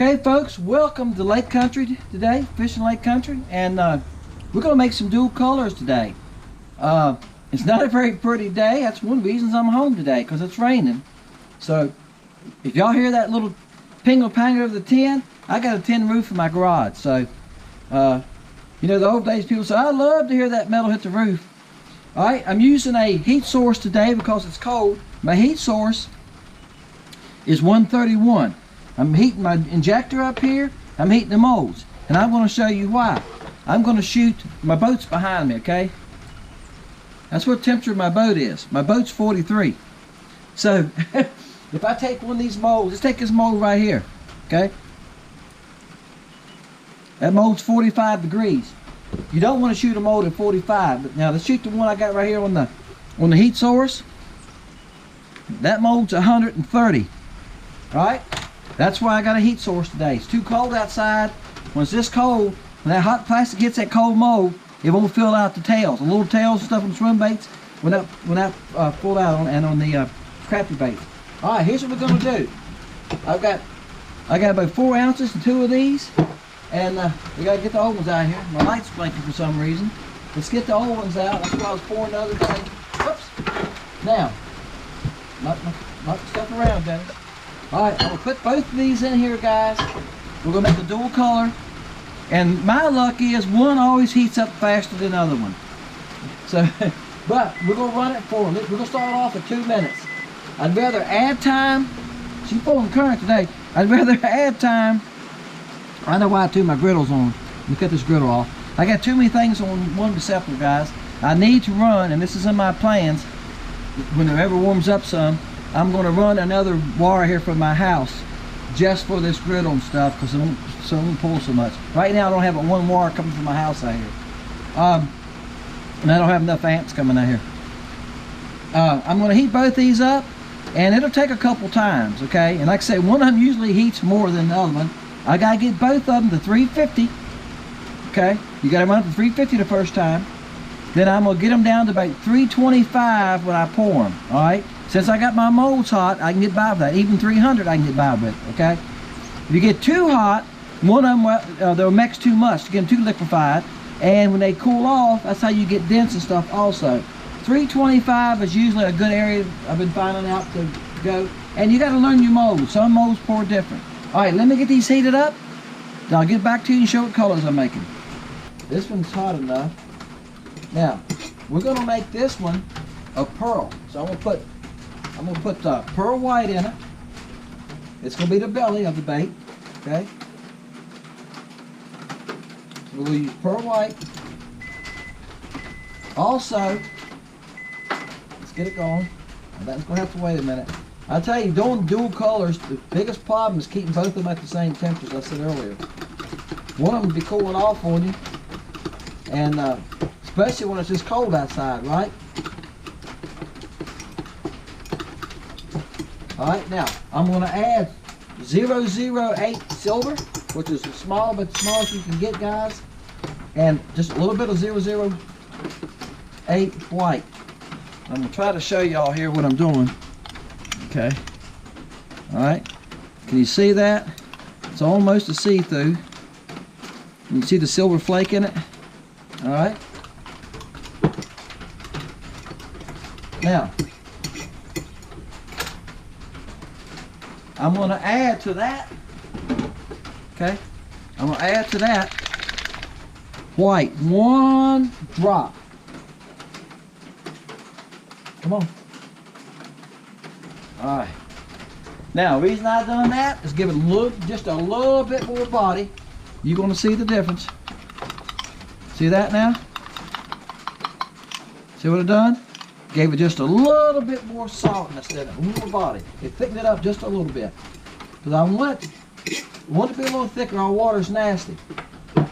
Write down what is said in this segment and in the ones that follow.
Okay folks, welcome to Lake Country today, fishing Lake Country, and we're going to make some dual colors today. It's not a very pretty day. That's one of the reasons I'm home today, because it's raining. So if y'all hear that little pingle-panger of the tin, I got a tin roof in my garage. So you know, the old days people say, I love to hear that metal hit the roof. Alright, I'm using a heat source today because it's cold. My heat source is 131. I'm heating my injector up here, I'm heating the molds, and I'm going to show you why. I'm going to shoot, my boat's behind me, okay? That's what temperature my boat is. My boat's 43. So, if I take one of these molds, let's take this mold right here, okay? That mold's 45 degrees. You don't want to shoot a mold at 45, but now let's shoot the one I got right here on the heat source. That mold's 130, right? That's why I got a heat source today. It's too cold outside. When it's this cold, when that hot plastic hits that cold mold, it won't fill out the tails. The little tails and stuff on the swim baits will not pull out on the crappie bait. All right, here's what we're gonna do. I got about 4 ounces and 2 of these, and we gotta get the old ones out here. My light's blinking for some reason. Let's get the old ones out. That's why I was pouring the other thing. Whoops. Now, knock the stuff around, Danny. Alright, I'm going to put both of these in here, guys. We're going to make a dual color. And my luck is one always heats up faster than the other one. So, but we're going to run it for them. We're going to start off at 2 minutes. I'd rather add time. She's pulling current today. I'd rather add time. I know why I threw my griddles on. Let me cut this griddle off. I got too many things on one receptacle, guys. I need to run, and this is in my plans, when it ever warms up some, I'm going to run another wire here from my house just for this griddle and stuff, because it won't pull so much. Right now I don't have but one wire coming from my house out here. And I don't have enough amps coming out here. I'm going to heat both these up, and it'll take a couple times, okay? And like I say, one of them usually heats more than the other one. I got to get both of them to 350, okay? You got to run up to 350 the first time. Then I'm going to get them down to about 325 when I pour them, all right? Since I got my molds hot, I can get by with that. Even 300 I can get by with, okay? If you get too hot, one of them, they'll mix too much to get them too liquefied. And when they cool off, that's how you get dents and stuff also. 325 is usually a good area I've been finding out to go. And you got to learn your molds. Some molds pour different. All right, let me get these heated up. Then I'll get back to you and show what colors I'm making. This one's hot enough. Now, we're going to make this one a pearl. So I'm going to put pearl white in it. It's going to be the belly of the bait, okay? So we'll use pearl white. Also, let's get it going. That's going to have to wait a minute. I'll tell you, doing dual colors, the biggest problem is keeping both of them at the same temperature, as I said earlier. One of them will be cooling off on you, and especially when it's just cold outside, right? Alright, now I'm going to add 008 silver, which is small, but the smallest you can get, guys, and just a little bit of 008 white. I'm going to try to show y'all here what I'm doing. Okay. Alright. Can you see that? It's almost a see-through. You see the silver flake in it? Alright. Now, I'm going to add to that, okay, I'm going to add to that white, 1 drop. Come on. Alright. Now, the reason I've done that is give it just a little bit more body. You're going to see the difference. See that now? See what I've done? Gave it just a little bit more saltness in it, more body. It thickened it up just a little bit. Because I want it to be a little thicker, our water's nasty.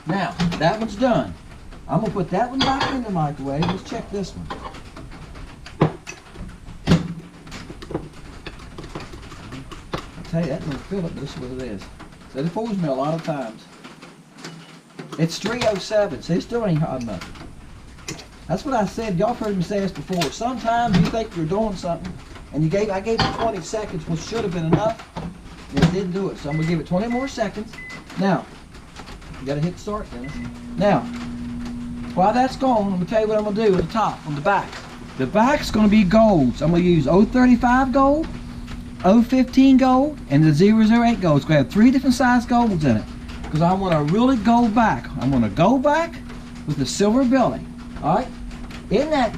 Now, that one's done. I'm going to put that one back in the microwave. Let's check this one. I'll tell you, that don't fill it, but this is what it is. So it fools me a lot of times. It's 307, so it still ain't hot enough. That's what I said. Y'all heard me say this before. Sometimes you think you're doing something, and I gave it 20 seconds, which should have been enough. and it didn't do it. So I'm gonna give it 20 more seconds. Now, you gotta hit start, Dennis. Now, while that's gone, I'm gonna tell you what I'm gonna do at the top, on the back. The back's gonna be gold. So I'm gonna use 035 gold, 015 gold, and the 008 gold. It's gonna have 3 different size golds in it. Because I want a really gold back. I want a gold back with a silver belly. Alright? In that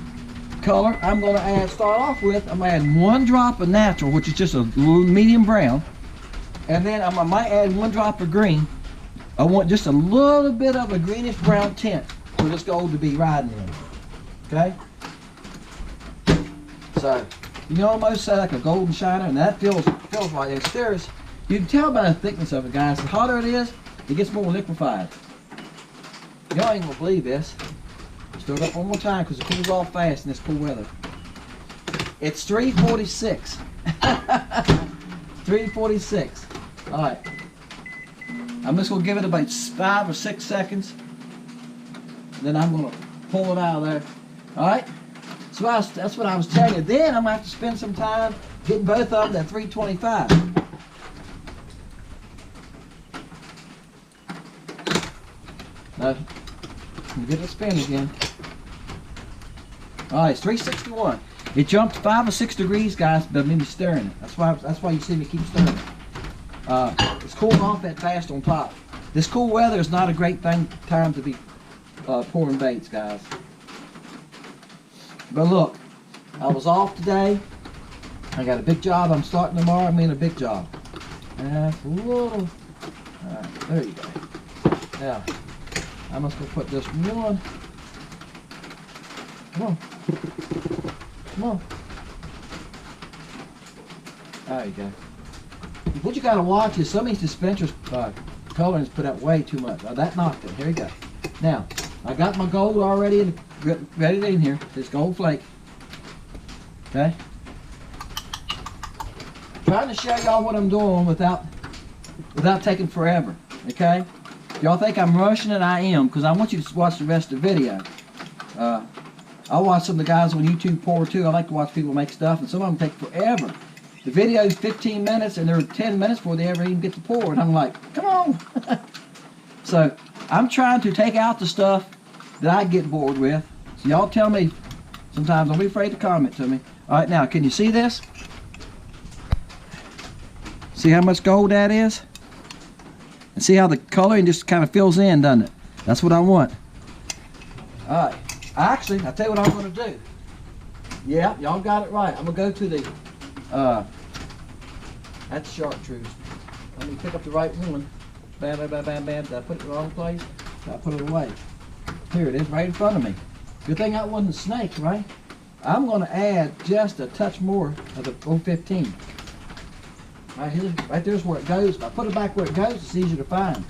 color, I'm gonna start off with, I'm gonna add 1 drop of natural, which is just a little medium brown. And then I might add 1 drop of green. I want just a little bit of a greenish brown tint for this gold to be riding in. Okay? So, you can almost say like a golden shiner, and that feels like it. There's, you can tell by the thickness of it, guys. The hotter it is, it gets more liquefied. Y'all ain't gonna believe this. Stir it up one more time because it cools off fast in this cool weather. It's 346. 346. Alright. I'm just gonna give it about 5 or 6 seconds. Then I'm gonna pull it out of there. Alright? So that's what I was telling you. Then I'm gonna have to spend some time getting both of them at 325. Now, get it spin again. Alright, it's 361. It jumped 5 or 6 degrees, guys, but me stirring it. That's why you see me keep stirring it. It's cooling off that fast on top. This cool weather is not a great time to be pouring baits, guys. But look, I was off today. I got a big job. I'm starting tomorrow. I'm in a big job. Alright, there you go. Now, I'm just gonna put this one. Come on. Come on. There you go. What you gotta watch is some of these dispensers colorings put out way too much. That knocked it. Here you go. Now, I got my gold already ready in here. This gold flake. Okay. Trying to show y'all what I'm doing without taking forever. Okay. Y'all think I'm rushing it? I am, because I want you to watch the rest of the video. I watch some of the guys on YouTube pour too. I like to watch people make stuff, and some of them take forever. The video is 15 minutes, and they're 10 minutes before they ever even get to pour, and I'm like, come on. So I'm trying to take out the stuff that I get bored with. So y'all tell me sometimes. Don't be afraid to comment to me. All right, now can you see this? See how much gold that is? And see how the coloring just kind of fills in, doesn't it? That's what I want. All right. Actually, I'll tell you what I'm going to do. Yeah, y'all got it right. I'm going to go to the, that's chartreuse. Let me pick up the right one. Bam, bam, bam, bam, bam. Did I put it in the wrong place? Did I put it away? Here it is, right in front of me. Good thing that wasn't a snake, right? I'm going to add just a touch more of the 015. Right here, right there's where it goes. If I put it back where it goes, it's easier to find.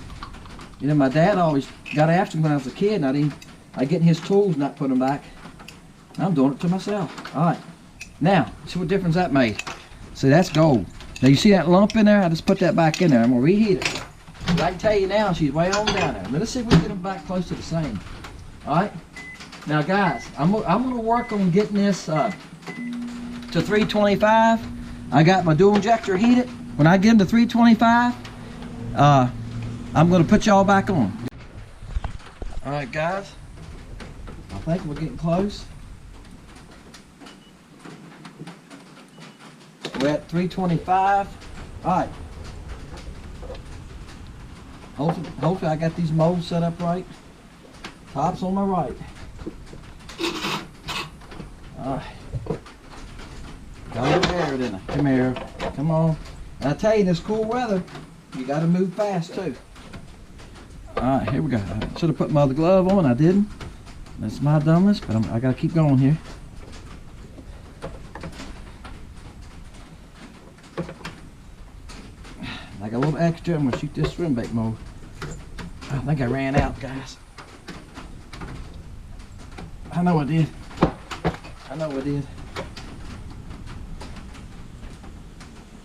You know, my dad always got after me when I was a kid, and I'd get in his tools and not put them back. I'm doing it to myself. All right. Now, see what difference that made. See, that's gold. Now, you see that lump in there? I just put that back in there. I'm going to reheat it. But I can tell you now, she's way on down there. Let's see if we can get them back close to the same. All right. Now, guys, I'm going to work on getting this to 325. I got my dual injector heated. When I get them to 325, I'm going to put y'all back on. All right, guys. I think we're getting close. We're at 325. All right. Hopefully I got these molds set up right. Top's on my right. All right. Got a little air, didn't I? Come here. Come on. And I tell you, this cool weather, you got to move fast too. All right, here we go. I should have put my other glove on. I didn't. That's my dumbness, but I got to keep going here. I got a little extra. I'm going to shoot this swim bait mold. I think I ran out, guys. I know I did. I know I did.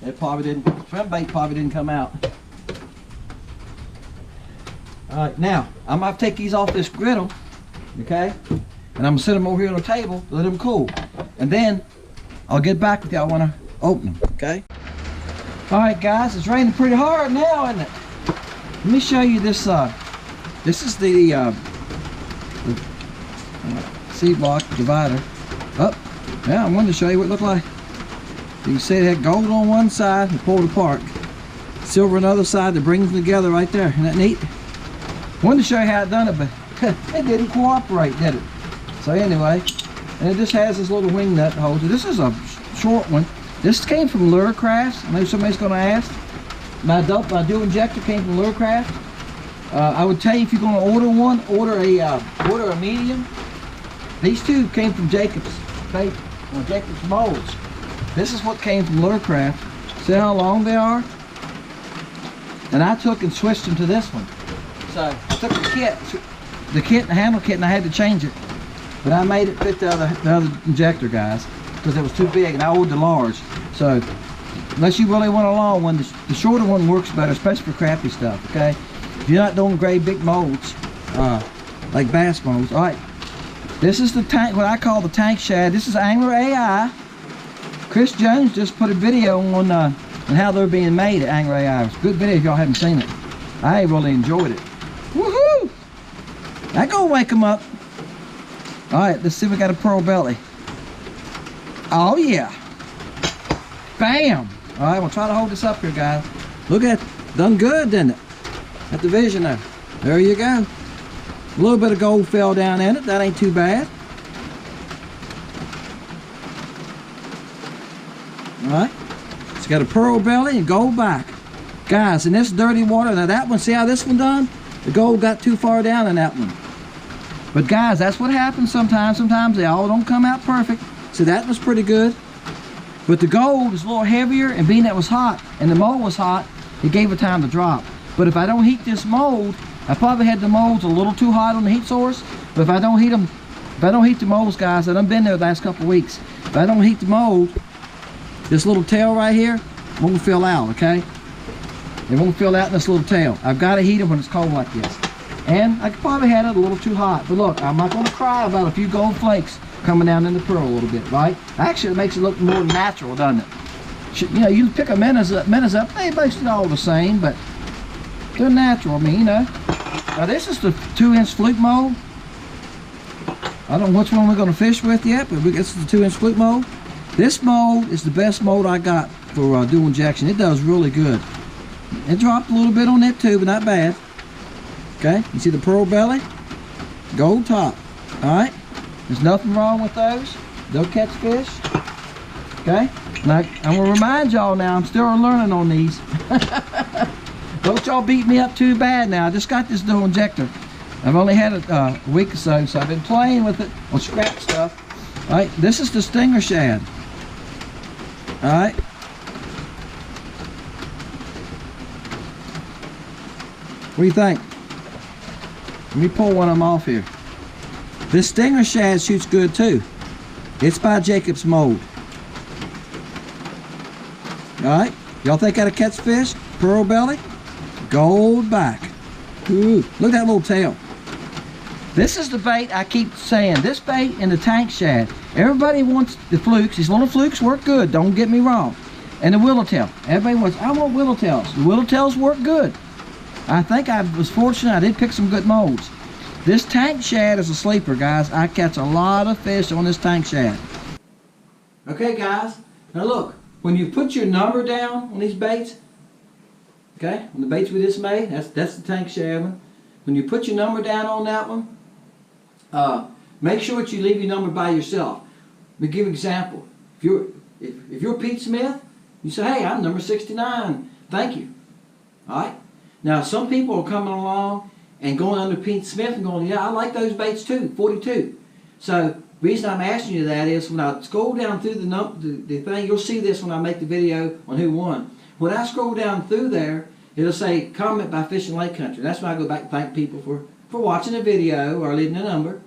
It probably didn't, swim bait probably didn't come out. Alright, now, I'm going to take these off this griddle, okay? And I'm going to set them over here on the table, let them cool. And then, I'll get back with y'all when I open them, okay? Alright guys, it's raining pretty hard now, isn't it? Let me show you this. This is the C-block divider. Yeah, I wanted to show you what it looked like. You can see it had gold on one side and pulled apart. Silver on the other side that brings them together right there. Isn't that neat? Wanted to show you how it done it, but it didn't cooperate, did it? So anyway, and it just has this little wing nut holder. This is a short one. This came from Lowrance. I know somebody's going to ask. My dual injector came from Lowrance. I would tell you, if you're going to order one, order a medium. These two came from Jacobs molds. This is what came from Lowrance. See how long they are? And I took and switched them to this one. So I took the kit, the handle kit, and I had to change it. But I made it fit the other injector, guys, because it was too big, and I ordered the large. So unless you really want a long one, the shorter one works better, especially for crappy stuff. Okay, if you're not doing great big molds, like bass molds. All right, this is the tank, what I call the tank shad. This is Angler AI. Chris Jones just put a video on how they're being made at Angler AI. It's a good video if y'all haven't seen it. I really enjoyed it. Woohoo! That gonna wake them up. All right, let's see if we got a pearl belly. Oh yeah. Bam! All right, we'll try to hold this up here, guys. Look at it. Done good, didn't it? At the vision there. There you go. A little bit of gold fell down in it. That ain't too bad. All right. It's got a pearl belly and gold back. Guys, in this dirty water, now that one, see how this one done? The gold got too far down in that one. But guys, that's what happens sometimes. Sometimes they all don't come out perfect. So that was pretty good. But the gold is a little heavier, and being that it was hot and the mold was hot, it gave it time to drop. But if I don't heat this mold, I probably had the molds a little too hot on the heat source. But if I don't heat them, if I don't heat the molds, guys, I've been there the last couple of weeks. If I don't heat the mold, this little tail right here won't fill out, okay? It won't fill out in this little tail. I've got to heat it when it's cold like this. And I probably had it a little too hot. But look, I'm not going to cry about a few gold flakes coming down in the pearl a little bit, right? Actually, it makes it look more natural, doesn't it? You know, you pick a minnows up, they basically all the same, but they're natural. I mean, you know. Now this is the 2-inch fluke mold. I don't know which one we're going to fish with yet, but this is the 2-inch fluke mold. This mold is the best mold I got for dual injection. It does really good. It dropped a little bit on that too, but not bad. Okay, you see the pearl belly, gold top. All right, there's nothing wrong with those. They'll catch fish. Okay, now I'm gonna remind y'all now, I'm still learning on these. Don't y'all beat me up too bad now. I just got this dual injector. I've only had it a week or so, so I've been playing with it on scrap stuff. All right, this is the stinger shad. All right. What do you think? Let me pull one of them off here. This stinger shad shoots good too. It's by Jacobs mold. Alright, y'all think that'll catch fish? Pearl belly, gold back. Ooh, look at that little tail. This is the bait I keep saying. This bait and the tank shad. Everybody wants the flukes. These little flukes work good, don't get me wrong. And the willowtail. Everybody wants, I want willowtails. The willowtails work good. I think I was fortunate. I did pick some good molds. This tank shad is a sleeper, guys. I catch a lot of fish on this tank shad. Okay, guys. Now look, when you put your number down on these baits, okay, on the baits we just made, that's the tank shad one. When you put your number down on that one, make sure that you leave your number by yourself. Let me give you an example. If you're Pete Smith, you say, hey, I'm number 69. Thank you. All right. Now, some people are coming along and going under Pete Smith and going, yeah, I like those baits too, 42. So, the reason I'm asking you that is when I scroll down through the thing, you'll see this when I make the video on who won. When I scroll down through there, it'll say comment by Fishing Lake Country. That's when I go back and thank people for watching the video or leaving a number. And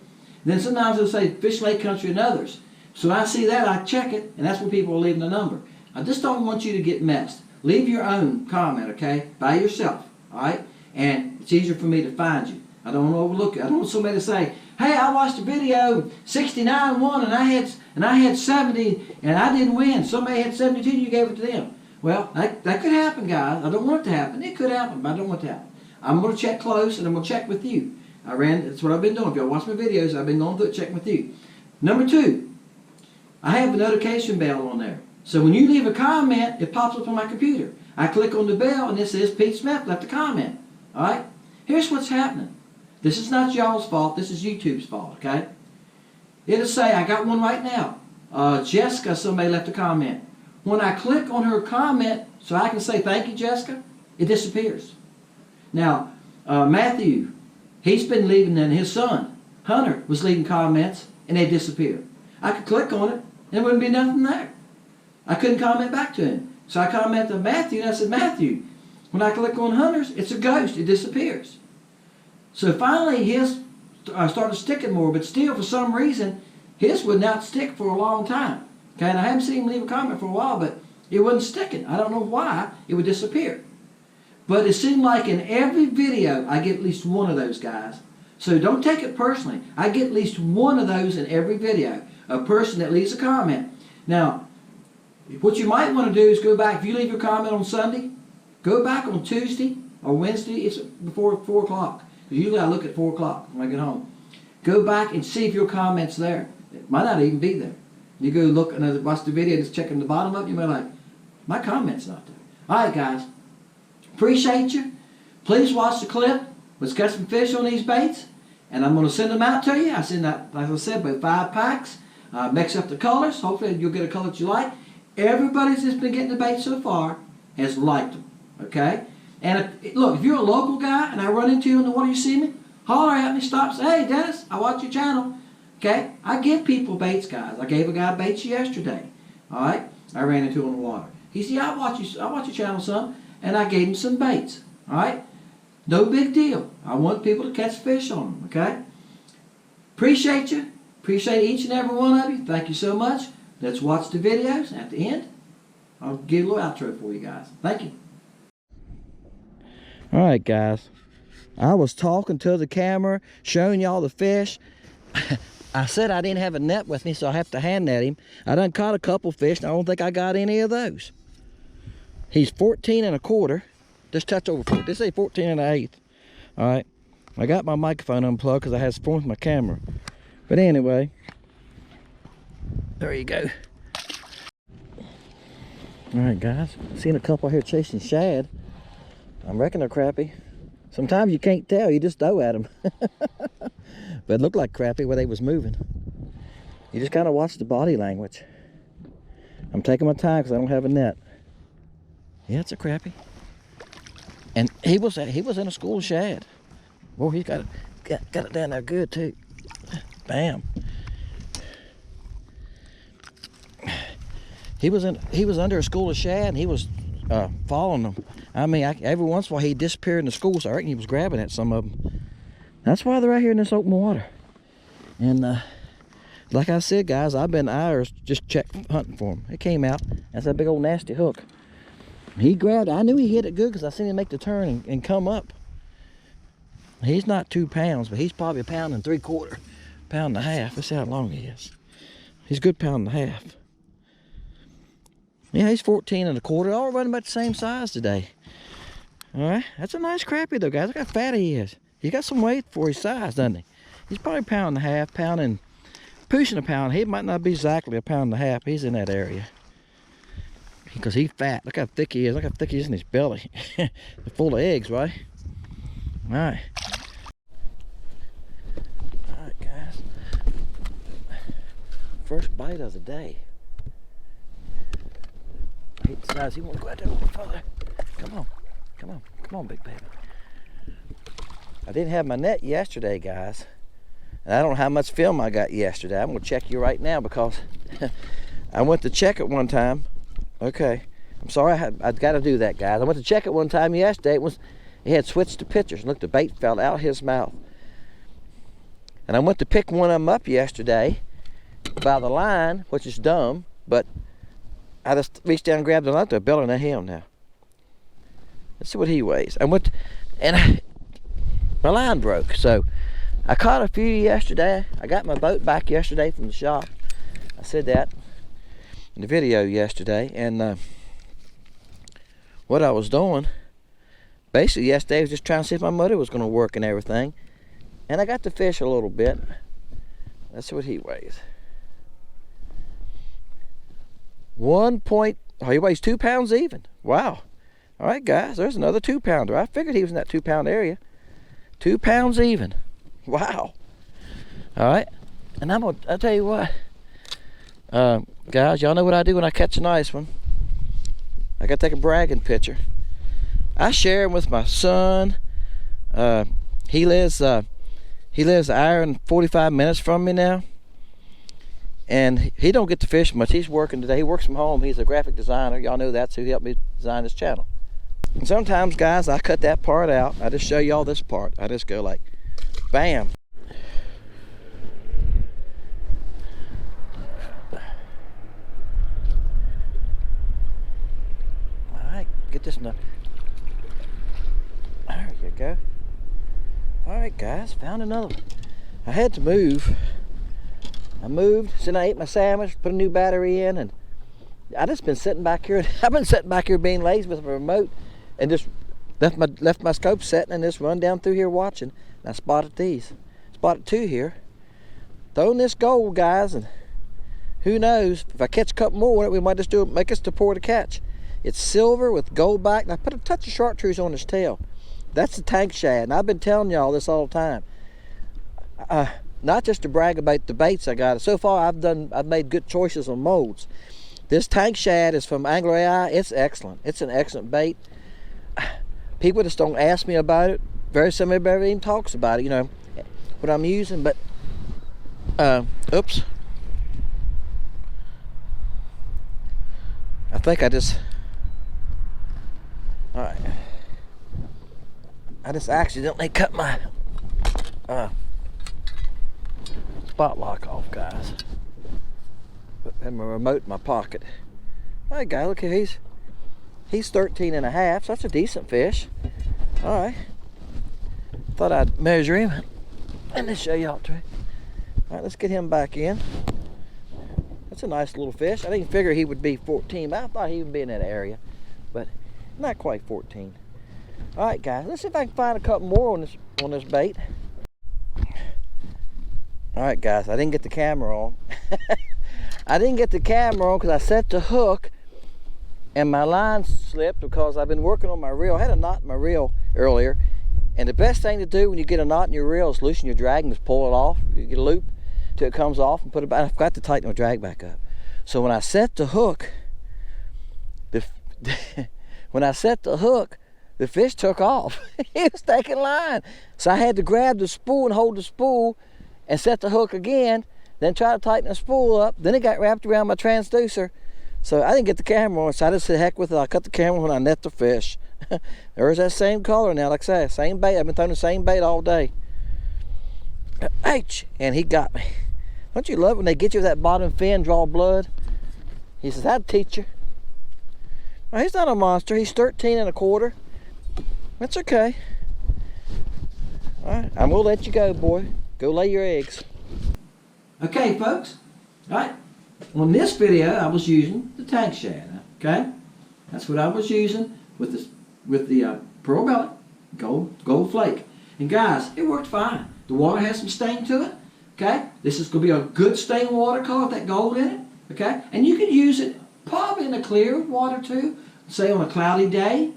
then sometimes it'll say Fishing Lake Country and others. So when I see that, I check it, and that's when people are leaving a number. I just don't want you to get messed. Leave your own comment, okay, by yourself. Alright? And it's easier for me to find you. I don't want to overlook it. I don't want somebody to say, hey, I watched a video, 69 won and I had 70 and I didn't win. Somebody had 72 and you gave it to them. Well, that could happen, guys. I don't want it to happen. It could happen, but I don't want it to happen. I'm going to check close, and I'm going to check with you. That's what I've been doing. If y'all watch my videos, I've been going through it, checking with you. Number 2, I have a notification bell on there. So when you leave a comment, it pops up on my computer. I click on the bell, and it says Pete Smith left a comment. All right? Here's what's happening. This is not y'all's fault. This is YouTube's fault, okay? It'll say, I got one right now. Jessica, somebody left a comment. When I click on her comment so I can say thank you, Jessica, it disappears. Now, Matthew, he's been leaving, and his son, Hunter, was leaving comments, and they disappeared. I could click on it, and there wouldn't be nothing there. I couldn't comment back to him. So I commented to Matthew, and I said, Matthew, when I click on Hunter's, it's a ghost. It disappears. So finally, his started sticking more, but still, for some reason, his would not stick for a long time. Okay, and I haven't seen him leave a comment for a while, but it wasn't sticking. I don't know why. It would disappear. But it seemed like in every video, I get at least one of those, guys. So don't take it personally. I get at least one of those in every video. A person that leaves a comment. Now, what you might want to do is go back. If you leave your comment on Sunday, go back on Tuesday or Wednesday. It's before 4 o'clock. Usually I look at 4 o'clock when I get home. Go back and see if your comment's there. It might not even be there. You go look and watch the video, just checking the bottom up, you may be like, my comment's not there. Alright guys, appreciate you. Please watch the clip. Let's get some fish on these baits, and I'm going to send them out to you. I send that, like I said, about 5 packs. Mix up the colors. Hopefully you'll get a color that you like. Everybody that's been getting the bait so far has liked them. Okay? And look, if you're a local guy and I run into you in the water, you see me, holler at me, stop, say, hey Dennis, I watch your channel. Okay? I give people baits, guys. I gave a guy baits yesterday. Alright? I ran into him in the water. He said, I watch your channel, son. And I gave him some baits. Alright? No big deal. I want people to catch fish on them. Okay? Appreciate you. Appreciate each and every one of you. Thank you so much. Let's watch the videos. At the end, I'll give a little outro for you guys. Thank you. Alright guys, I was talking to the camera, showing y'all the fish. I said I didn't have a net with me, so I have to hand net him. I done caught a couple fish, and I don't think I got any of those. He's 14 1/4. Just touch over 14. They say 14 1/8. Alright, I got my microphone unplugged because I had to form my camera. But anyway, there you go. Alright guys, seen a couple here chasing shad. I reckon they're crappie. Sometimes you can't tell, you just throw at them. But it looked like crappie where they was moving. You just kind of watch the body language. I'm taking my time because I don't have a net. Yeah, it's a crappie. And he was in a school of shad. Whoa, he's got it down there good too. Bam. He was under a school of shad, and he was following them. I mean, every once in a while he disappeared in the school, so I reckon he was grabbing at some of them. That's why they're right here in this open water. And like I said, guys, I've been hours just hunting for him. It came out. That's that big old nasty hook. He grabbed. I knew he hit it good because I seen him make the turn and come up. He's not 2 pounds, but he's probably 1 3/4 pounds, 1.5 pounds. Let's see how long he is. He's a good 1.5 pounds. Yeah, he's 14 1/4. All running about the same size today. All right, that's a nice crappie though, guys. Look how fat he is. He's got some weight for his size, doesn't he? He's probably 1.5 pounds, pushing 1 pound. He might not be exactly 1.5 pounds. He's in that area because he's fat. Look how thick he is. Look how thick he is in his belly. They're full of eggs, right? All right. All right, guys. First bite of the day. He decides he wants to go out there a little further. Come on. Come on. Come on, big baby. I didn't have my net yesterday, guys. And I don't know how much film I got yesterday. I'm going to check you right now because I went to check it one time. Okay. I'm sorry. I got to do that, guys. I went to check it one time yesterday. It had switched to pictures. Look, the bait fell out his mouth. And I went to pick one of them up yesterday by the line, which is dumb, but I just reached down and grabbed it out there, belling at him now. Let's see what he weighs. My line broke, so I caught a few yesterday. I got my boat back yesterday from the shop. I said that in the video yesterday, and what I was doing. Basically, yesterday I was just trying to see if my motor was going to work and everything. And I got to fish a little bit. That's what he weighs. He weighs 2 pounds even. Wow. All right, guys, there's another 2 pounder. I figured he was in that 2 pound area. 2 pounds even. Wow. All right. And I'll tell you what. Guys, y'all know what I do when I catch a nice one. I got to take a bragging picture. I share him with my son. He lives an hour and 45 minutes from me now. And he don't get to fish much. He's working today. He works from home. He's a graphic designer. Y'all know that, so he helped me design this channel. And sometimes, guys, I cut that part out. I just show y'all this part. I just go like, bam. All right, get this nut. There you go. All right, guys, found another one. I had to move. I moved, then I ate my sandwich, put a new battery in, and I just been sitting back here. I've been sitting back here being lazy with my remote, and just left my scope setting and just run down through here watching. And I spotted these. Spotted 2 here. Throwing this gold, guys, and who knows, if I catch a couple more, we might just make us to pour to catch. It's silver with gold back, and I put a touch of chartreuse on his tail. That's the tank shad, and I've been telling y'all this all the time. Not just to brag about the baits I got. So far, I've made good choices on molds. This tank shad is from Angler AI. It's excellent. It's an excellent bait. People just don't ask me about it. Very similar, everybody even talks about it, you know, what I'm using. But, oops. I think all right. I just accidentally cut my, spot lock off, guys. Had my remote in my pocket. All right, guys, look here. He's 13 and a half, so that's a decent fish. All right. Thought I'd measure him and then show y'all to. All right, let's get him back in. That's a nice little fish. I didn't figure he would be 14, but I thought he would be in that area, but not quite 14. All right, guys, let's see if I can find a couple more on this bait. All right, guys, I didn't get the camera on. I didn't get the camera on because I set the hook and my line slipped because I've been working on my reel. I had a knot in my reel earlier, and the best thing to do when you get a knot in your reel is loosen your drag and just pull it off. You get a loop till it comes off and put it back. I forgot to tighten my drag back up. So when I set the hook, the fish took off. He was taking line. So I had to grab the spool and hold the spool and set the hook again, then try to tighten the spool up. Then it got wrapped around my transducer. So I didn't get the camera on, so I just said, heck with it. I cut the camera when I net the fish. There's that same color now, like I said, same bait. I've been throwing the same bait all day. H, and he got me. Don't you love it when they get you with that bottom fin, draw blood? He says, I'd teach you. Well, he's not a monster. He's 13 and a quarter. That's okay. All right, I'm gonna let you go, boy. Go lay your eggs. Okay, folks. All right. On this video, I was using the tank shad. Okay, that's what I was using with the pearl belly gold flake. And guys, it worked fine. The water has some stain to it. Okay, this is gonna be a good stain water color with that gold in it. Okay, and you can use it probably in a clear water too. Say on a cloudy day,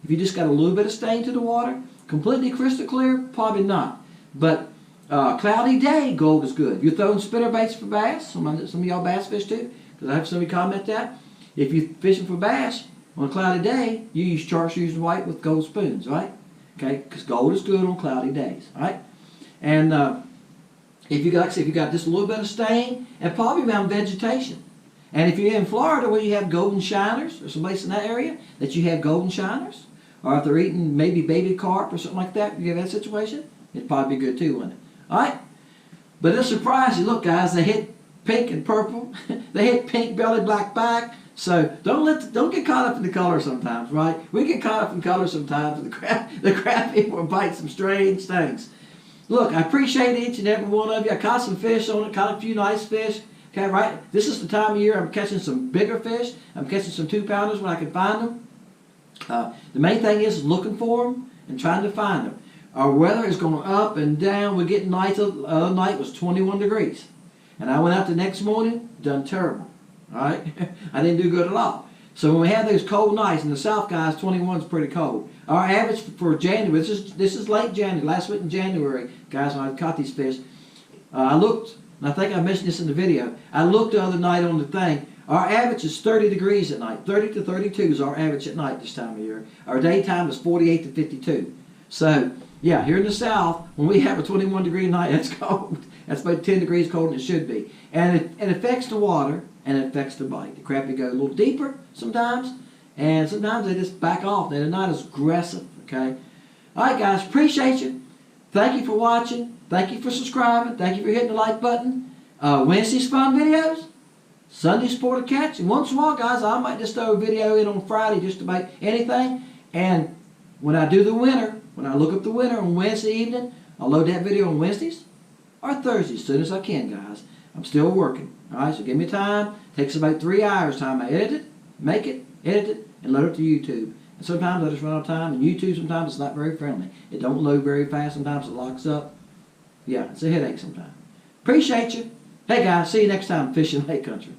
if you just got a little bit of stain to the water. Completely crystal clear, probably not. But cloudy day, gold is good. If you're throwing spinner baits for bass, some of y'all bass fish too, because I have somebody comment that. If you're fishing for bass on a cloudy day, you use chartreuse and white with gold spoons, right? Okay, because gold is good on cloudy days, right? And if you got just a little bit of stain, and probably around vegetation. And if you're in Florida where you have golden shiners, or someplace in that area that you have golden shiners, or if they're eating maybe baby carp or something like that, you have that situation, it'd probably be good too, wouldn't it? Alright? But it'll surprise you. Look, guys, they hit pink and purple. They hit pink belly, black back. So don't get caught up in the color sometimes, right? We get caught up in color sometimes. The crap people bite some strange things. Look, I appreciate each and every one of you. I caught some fish on it, caught a few nice fish. Okay, right? This is the time of year I'm catching some bigger fish. I'm catching some 2-pounders when I can find them. The main thing is looking for them and trying to find them. Our weather is going up and down. We're getting nights. The other night was 21 degrees. And I went out the next morning, done terrible. All right? I didn't do good at all. So when we have those cold nights in the south, guys, 21 is pretty cold. Our average for January, this is late January, last week in January, guys, when I caught these fish, I looked, and I think I mentioned this in the video, I looked the other night on the thing. Our average is 30 degrees at night. 30 to 32 is our average at night this time of year. Our daytime is 48 to 52. So, yeah, here in the south, when we have a 21 degree night, that's cold. That's about 10 degrees colder than it should be. And it affects the water, and it affects the bite. The crappie go a little deeper sometimes, and sometimes they just back off. They're not as aggressive, okay? All right, guys, appreciate you. Thank you for watching. Thank you for subscribing. Thank you for hitting the like button. Wednesday's fun videos. Sunday's sport to catch. And once in a while, guys, I might just throw a video in on Friday just about anything. And when I do the winter, when I look up the winter on Wednesday evening, I'll load that video on Wednesdays or Thursdays as soon as I can, guys. I'm still working. All right, so give me time. It takes about 3 hours time. I edit it, make it, edit it, and load it to YouTube. And sometimes I just run out of time. And YouTube sometimes it's not very friendly. It don't load very fast. Sometimes it locks up. Yeah, it's a headache sometimes. Appreciate you. Hey guys, see you next time, Fishing Lake Country.